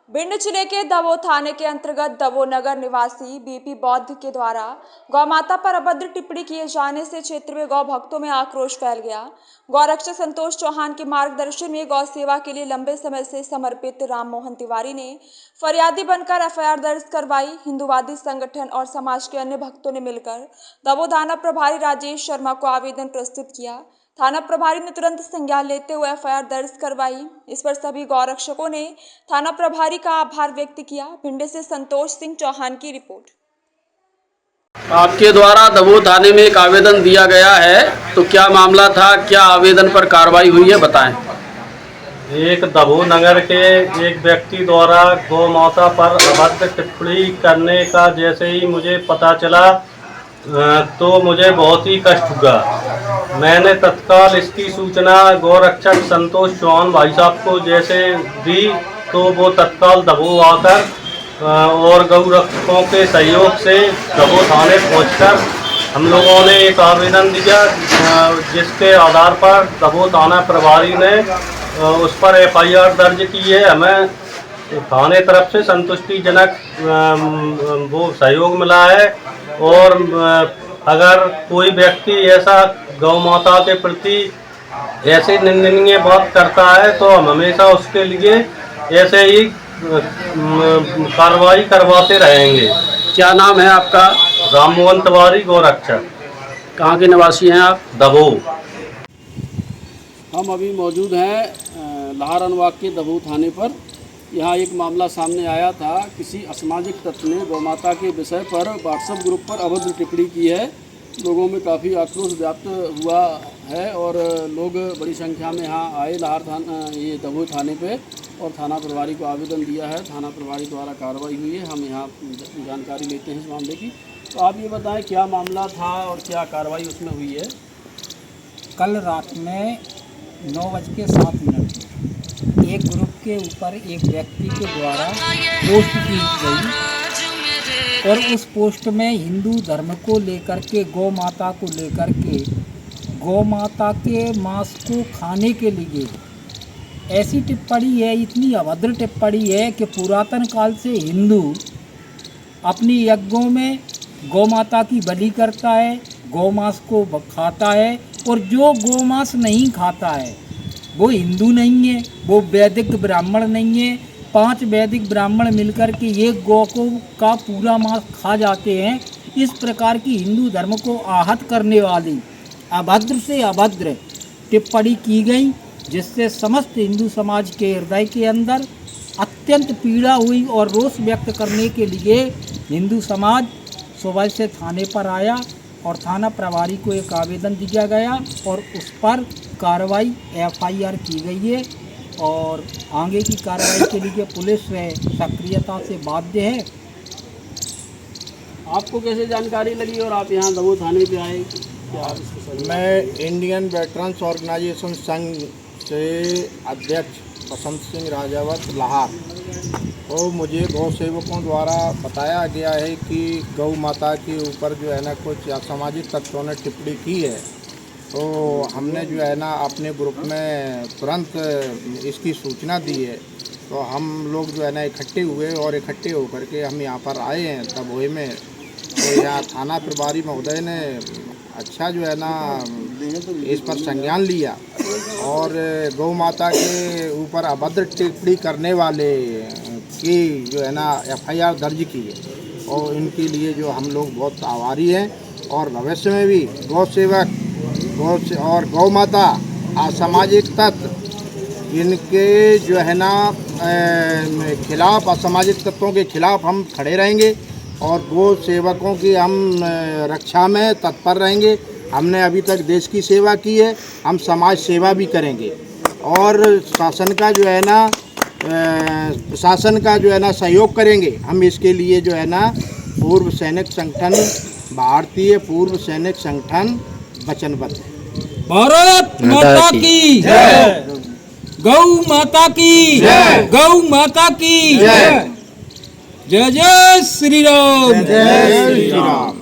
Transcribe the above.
भिंड जिले के दबो थाने के अंतर्गत दबो नगर निवासी बीपी बौद्ध के द्वारा गौ माता पर अभद्र टिप्पणी किए जाने से क्षेत्र में गौ भक्तों में आक्रोश फैल गया। गौरक्षक संतोष चौहान के मार्गदर्शन में गौ सेवा के लिए लंबे समय से समर्पित राम मोहन तिवारी ने फरियादी बनकर एफआईआर दर्ज करवाई। हिंदूवादी संगठन और समाज के अन्य भक्तों ने मिलकर दबो थाना प्रभारी राजेश शर्मा को आवेदन प्रस्तुत किया। थाना प्रभारी ने तुरंत संज्ञान लेते हुए एफआईआर दर्ज करवाई। इस पर सभी गौरक्षकों ने थाना प्रभारी का आभार व्यक्त किया। भिंड से संतोष सिंह चौहान की रिपोर्ट। आपके द्वारा दबो थाने में एक आवेदन दिया गया है, तो क्या मामला था, क्या आवेदन पर कार्रवाई हुई है, बताएं। एक दबो नगर के एक व्यक्ति द्वारा गौ माता पर अभद्र टिप्पणी करने का जैसे ही मुझे पता चला तो मुझे बहुत ही कष्ट हुआ। मैंने तत्काल इसकी सूचना गौरक्षक संतोष चौहान भाई साहब को जैसे दी तो वो तत्काल दबो आकर और गौ रक्षकों के सहयोग से दबो थाने पहुंचकर हम लोगों ने एक आवेदन दिया, जिसके आधार पर दबो थाना प्रभारी ने उस पर एफआईआर दर्ज की है। हमें थाने तरफ से संतुष्टिजनक वो सहयोग मिला है और अगर कोई व्यक्ति ऐसा गौ माता के प्रति ऐसे निंदनीय बात करता है तो हम हमेशा उसके लिए ऐसे ही कार्रवाई करवाते रहेंगे। क्या नाम है आपका? राम मोहन तिवारी, गौरक्षक। कहाँ के निवासी हैं आप? दबो। हम अभी मौजूद हैं लाहौर अनुवाग के दबो थाने पर। यहाँ एक मामला सामने आया था, किसी असामाजिक तत्व ने गौ माता के विषय पर व्हाट्सएप ग्रुप पर अभद्र टिप्पणी की है। लोगों में काफ़ी आक्रोश व्याप्त हुआ है और लोग बड़ी संख्या में यहाँ आए लाहौर ये दबो थाने पे और थाना प्रभारी को आवेदन दिया है। थाना प्रभारी द्वारा कार्रवाई हुई है। हम यहाँ जानकारी लेते हैं इस मामले की। तो आप ये बताएं क्या मामला था और क्या कार्रवाई उसमें हुई है? कल रात में 9:07 एक ग्रुप के ऊपर एक व्यक्ति के द्वारा पोस्ट की गई और उस पोस्ट में हिंदू धर्म को लेकर के गौ माता को लेकर के गौ माता के मांस को खाने के लिए ऐसी टिप्पणी है, इतनी अभद्र टिप्पणी है कि पुरातन काल से हिंदू अपनी यज्ञों में गौ माता की बलि करता है, गौ मांस को खाता है और जो गौ मांस नहीं खाता है वो हिंदू नहीं है, वो वैदिक ब्राह्मण नहीं है। 5 वैदिक ब्राह्मण मिलकर के ये गौ को का पूरा मांस खा जाते हैं। इस प्रकार की हिंदू धर्म को आहत करने वाली अभद्र से अभद्र टिप्पणी की गई, जिससे समस्त हिंदू समाज के हृदय के अंदर अत्यंत पीड़ा हुई और रोष व्यक्त करने के लिए हिंदू समाज सुबह से थाने पर आया और थाना प्रभारी को एक आवेदन दिया गया और उस पर कार्रवाई एफआईआर की गई है और आगे की कार्रवाई के लिए पुलिस सक्रियता से बाध्य है। आपको कैसे जानकारी लगी और आप यहाँ दबो थाने पे आए? मैं इंडियन वेटरन्स ऑर्गेनाइजेशन संघ से अध्यक्ष बसंत सिंह राजावत लाहौर। तो मुझे गौ सेवकों द्वारा बताया गया है कि गौ माता के ऊपर जो है ना कुछ असामाजिक तत्वों ने टिप्पणी की है, तो हमने जो है ना अपने ग्रुप में तुरंत इसकी सूचना दी है। तो हम लोग जो है ना इकट्ठे हुए और इकट्ठे होकर के हम यहाँ पर आए हैं दबोई में। तो यहाँ थाना प्रभारी महोदय ने अच्छा जो है ना इस पर संज्ञान लिया और गौ माता के ऊपर अभद्र टिप्पणी करने वाले की जो है ना एफआईआर दर्ज की है और इनके लिए जो हम लोग बहुत आभारी हैं और भविष्य में भी गौ सेवक और गौ माता असामाजिक तत्व इनके जो है ना खिलाफ, असामाजिक तत्वों के खिलाफ हम खड़े रहेंगे और गौ सेवकों की हम रक्षा में तत्पर रहेंगे। हमने अभी तक देश की सेवा की है, हम समाज सेवा भी करेंगे और शासन का जो है ना प्रशासन का जो है ना सहयोग करेंगे। हम इसके लिए जो है ना पूर्व सैनिक संगठन, भारतीय पूर्व सैनिक संगठन वचनबद्ध है। भारत माता की जय, गौ माता की जय, गौ माता की जय, जय जय श्री राम, जय श्री राम।